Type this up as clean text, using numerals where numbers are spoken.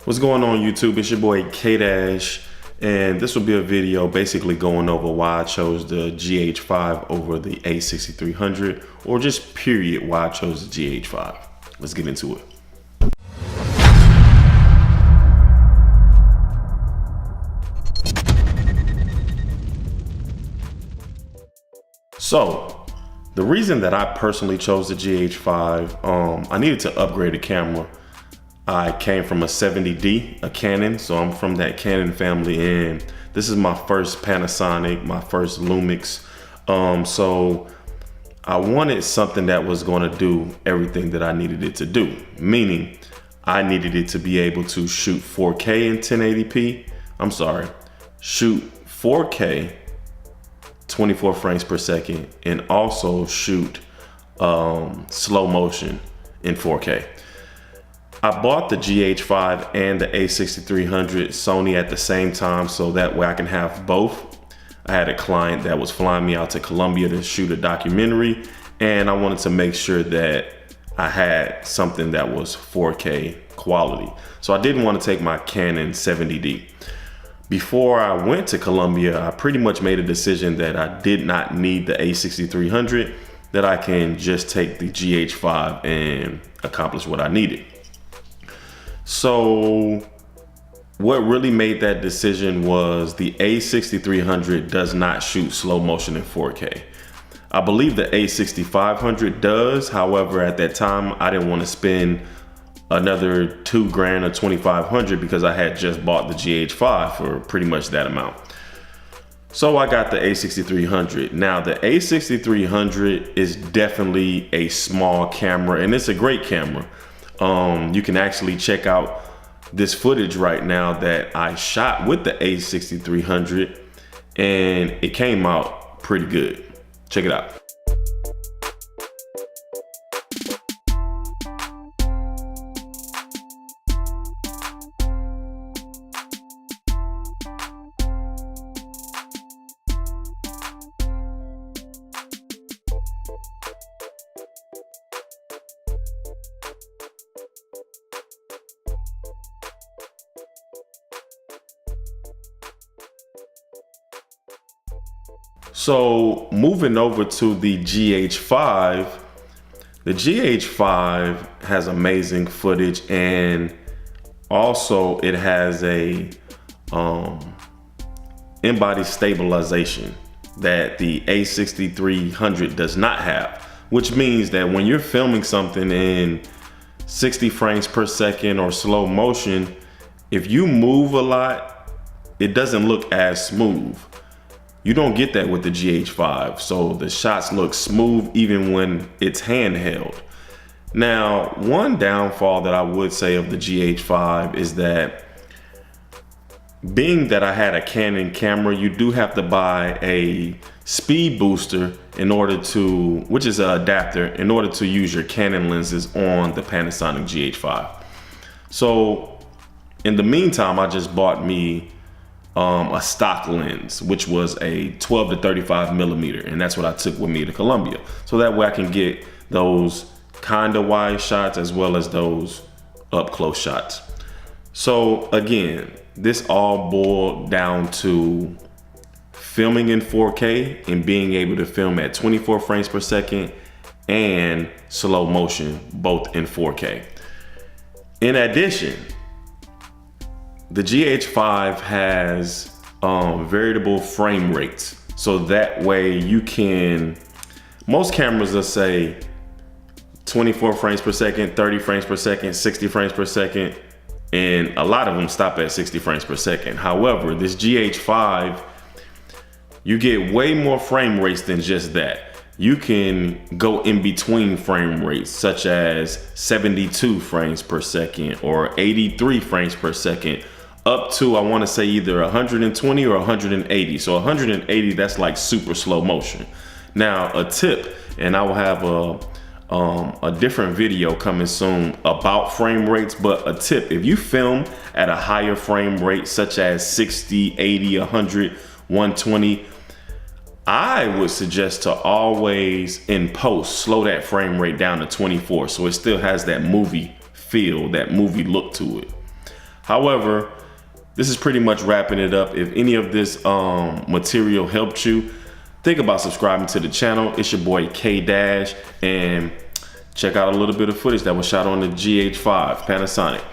What's going on YouTube? It's your boy K-Dash, and this will be a video basically going over why I chose the GH5 over the A6300, or just period why I chose the GH5. Let's get into it. So the reason that I personally chose the GH5, I needed to upgrade the camera. I came from a 70D, a Canon, so I'm from that Canon family, and this is my first Panasonic, my first Lumix. So I wanted something that was going to do everything that I needed it to do, meaning I needed it to be able to shoot 4K in 1080p. I'm sorry, shoot 4K 24 frames per second, and also shoot slow motion in 4K. I bought the GH5 and the A6300 Sony at the same time, so that way I can have both. I had a client that was flying me out to Colombia to shoot a documentary, and I wanted to make sure that I had something that was 4K quality. So I didn't want to take my Canon 70D. Before I went to Colombia, I pretty much made a decision that I did not need the A6300, that I can just take the GH5 and accomplish what I needed. So what really made that decision was the A6300 does not shoot slow motion in 4K. I believe the A6500 does. However, at that time, I didn't want to spend another $2 grand or $2,500 because I had just bought the GH5 for pretty much that amount. So I got the A6300. Now the A6300 is definitely a small camera, and it's a great camera. You can actually check out this footage right now that I shot with the A6300, and it came out pretty good. Check it out. So moving over to the GH5 has amazing footage, and also it has a in-body stabilization that the A6300 does not have, which means that when you're filming something in 60 frames per second or slow motion, if you move a lot, it doesn't look as smooth. You don't get that with the GH5, so the shots look smooth even when it's handheld. Now, one downfall that I would say of the GH5 is that being that I had a Canon camera, you do have to buy a speed booster in order to, which is an adapter, in order to use your Canon lenses on the Panasonic GH5. So in the meantime, I just bought me a stock lens, which was a 12 to 35 millimeter, and that's what I took with me to Colombia, so that way I can get those kind of wide shots as well as those up close shots. So again, this all boiled down to filming in 4K and being able to film at 24 frames per second and slow motion, both in 4K. In addition, the GH5 has variable frame rates, so that way you can, most cameras will say 24 frames per second, 30 frames per second, 60 frames per second, and a lot of them stop at 60 frames per second. However, this GH5, you get way more frame rates than just that. You can go in between frame rates, such as 72 frames per second or 83 frames per second, up to, I want to say, either 120 or 180. So 180, that's like super slow motion. Now, a tip, and I will have a different video coming soon about frame rates, but a tip: if you film at a higher frame rate, such as 60, 80, 100, 120, I would suggest to always, in post, slow that frame rate down to 24, so it still has that movie feel, that movie look to it. However, this is pretty much wrapping it up. If any of this material helped you, think about subscribing to the channel. It's your boy K Dash, and check out a little bit of footage that was shot on the GH5 Panasonic.